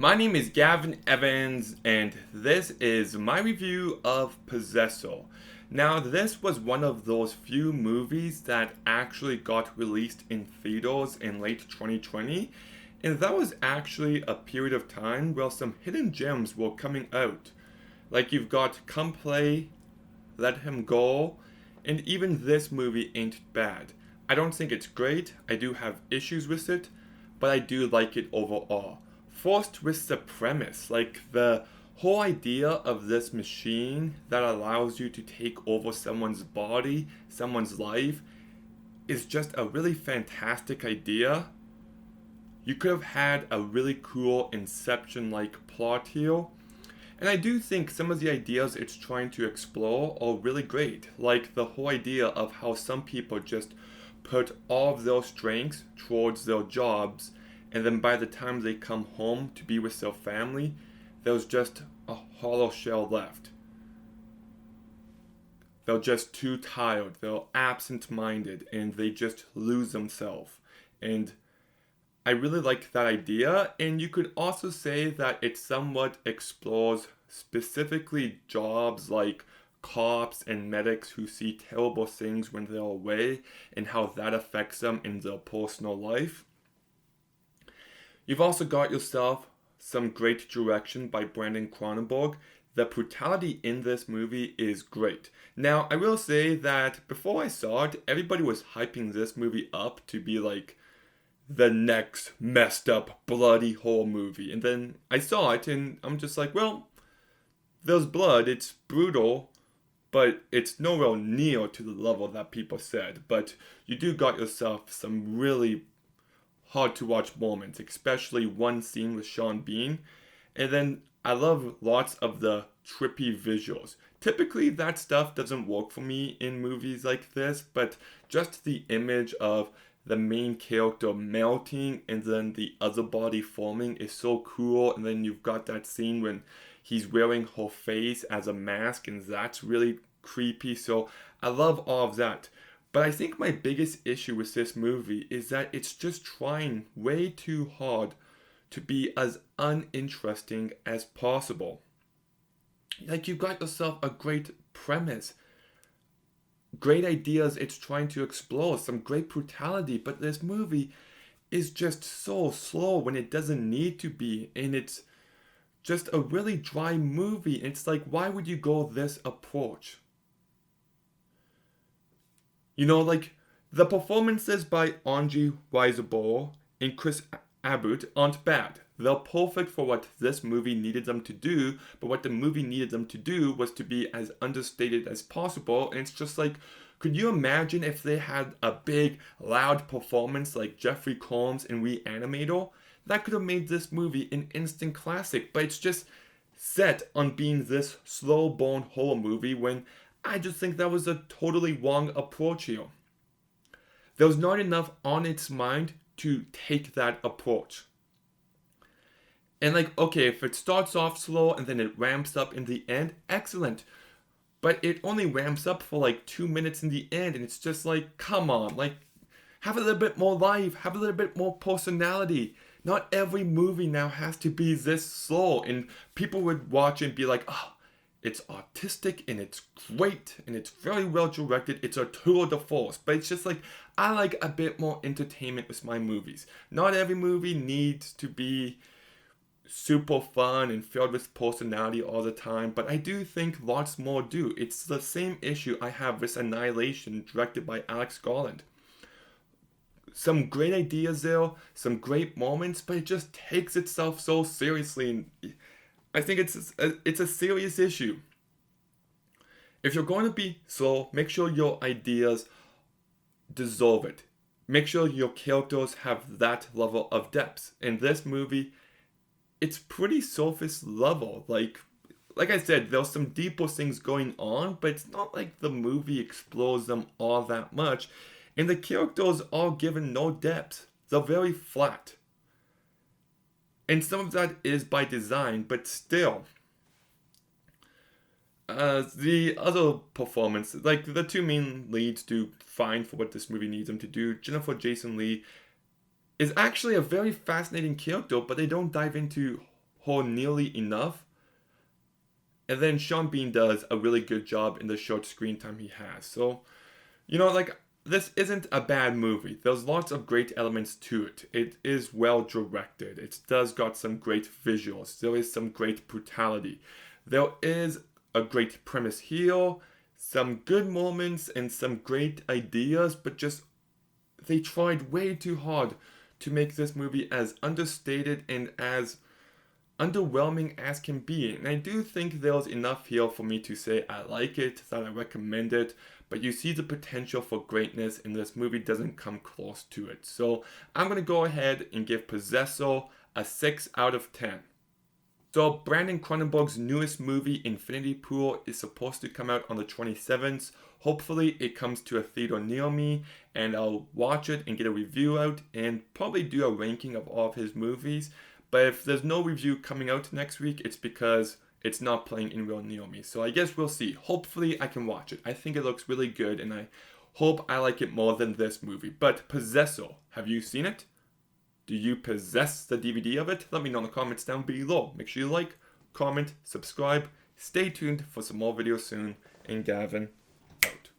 My name is Gavin Evans, and this is my review of Possessor. Now, this was one of those few movies that actually got released in theaters in late 2020, and that was actually a period of time where some hidden gems were coming out. Like, you've got Come Play, Let Him Go, and even this movie ain't bad. I don't think it's great, I do have issues with it, but I do like it overall. First, with the premise, like the whole idea of this machine that allows you to take over someone's body, someone's life, is just a really fantastic idea. You could have had a really cool Inception like plot here. And I do think some of the ideas it's trying to explore are really great. Like the whole idea of how some people just put all of their strengths towards their jobs, and then by the time they come home to be with their family, there's just a hollow shell left. They're just too tired, they're absent minded, and they just lose themselves. And I really like that idea, and you could also say that it somewhat explores specifically jobs like cops and medics who see terrible things when they're away and how that affects them in their personal life. You've also got yourself some great direction by Brandon Cronenberg. The brutality in this movie is great. Now, I will say that before I saw it, everybody was hyping this movie up to be like the next messed up, bloody horror movie. And then I saw it and I'm just like, well, there's blood, it's brutal, but it's nowhere near to the level that people said. But you do got yourself some really hard to watch moments, especially one scene with Sean Bean. And then I love lots of the trippy visuals. Typically, that stuff doesn't work for me in movies like this, but just the image of the main character melting and then the other body forming is so cool. And then you've got that scene when he's wearing her face as a mask, and that's really creepy. So I love all of that. But I think my biggest issue with this movie is that it's just trying way too hard to be as uninteresting as possible. Like, you've got yourself a great premise, great ideas it's trying to explore, some great brutality, but this movie is just so slow when it doesn't need to be, and it's just a really dry movie. It's like, why would you go this approach? Like the performances by Angie Weiseborough and Chris Abbott aren't bad. They're perfect for what this movie needed them to do, but what the movie needed them to do was to be as understated as possible. And it's just like, could you imagine if they had a big, loud performance like Jeffrey Combs in Reanimator? That could have made this movie an instant classic, but it's just set on being this slow-burn horror movie when I just think that was a totally wrong approach here. There was not enough on its mind to take that approach. And like, okay, if it starts off slow and then it ramps up in the end, excellent. But it only ramps up for like 2 minutes in the end, and it's just like, come on, like, have a little bit more life, have a little bit more personality. Not every movie now has to be this slow, and people would watch and be like, oh, it's artistic and it's great and it's very well directed. It's a tour de force. But it's just like, I like a bit more entertainment with my movies. Not every movie needs to be super fun and filled with personality all the time, but I do think lots more do. It's the same issue I have with Annihilation, directed by Alex Garland. Some great ideas there, some great moments, but it just takes itself so seriously, and I think it's a serious issue. If you're going to be slow, make sure your ideas deserve it. Make sure your characters have that level of depth. In this movie, it's pretty surface level. Like I said, there's some deeper things going on, but it's not like the movie explores them all that much. And the characters are given no depth. They're very flat. And some of that is by design, but still. The other performance, like the two main leads do fine for what this movie needs them to do. Jennifer Jason Leigh is actually a very fascinating character, but they don't dive into hold nearly enough. And then Sean Bean does a really good job in the short screen time he has. So, like, this isn't a bad movie. There's lots of great elements to it. It is well directed. It does got some great visuals. There is some great brutality. There is a great premise here, some good moments and some great ideas, but just they tried way too hard to make this movie as understated and as underwhelming as can be. And I do think there's enough here for me to say I like it, that I recommend it, but you see the potential for greatness and this movie doesn't come close to it. So I'm going to go ahead and give Possessor a 6 out of 10. So Brandon Cronenberg's newest movie, Infinity Pool, is supposed to come out on the 27th. Hopefully it comes to a theater near me and I'll watch it and get a review out and probably do a ranking of all of his movies. But if there's no review coming out next week, it's because it's not playing anywhere near me. So I guess we'll see. Hopefully I can watch it. I think it looks really good and I hope I like it more than this movie. But Possessor, have you seen it? Do you possess the DVD of it? Let me know in the comments down below. Make sure you like, comment, subscribe. Stay tuned for some more videos soon. And Gavin, out.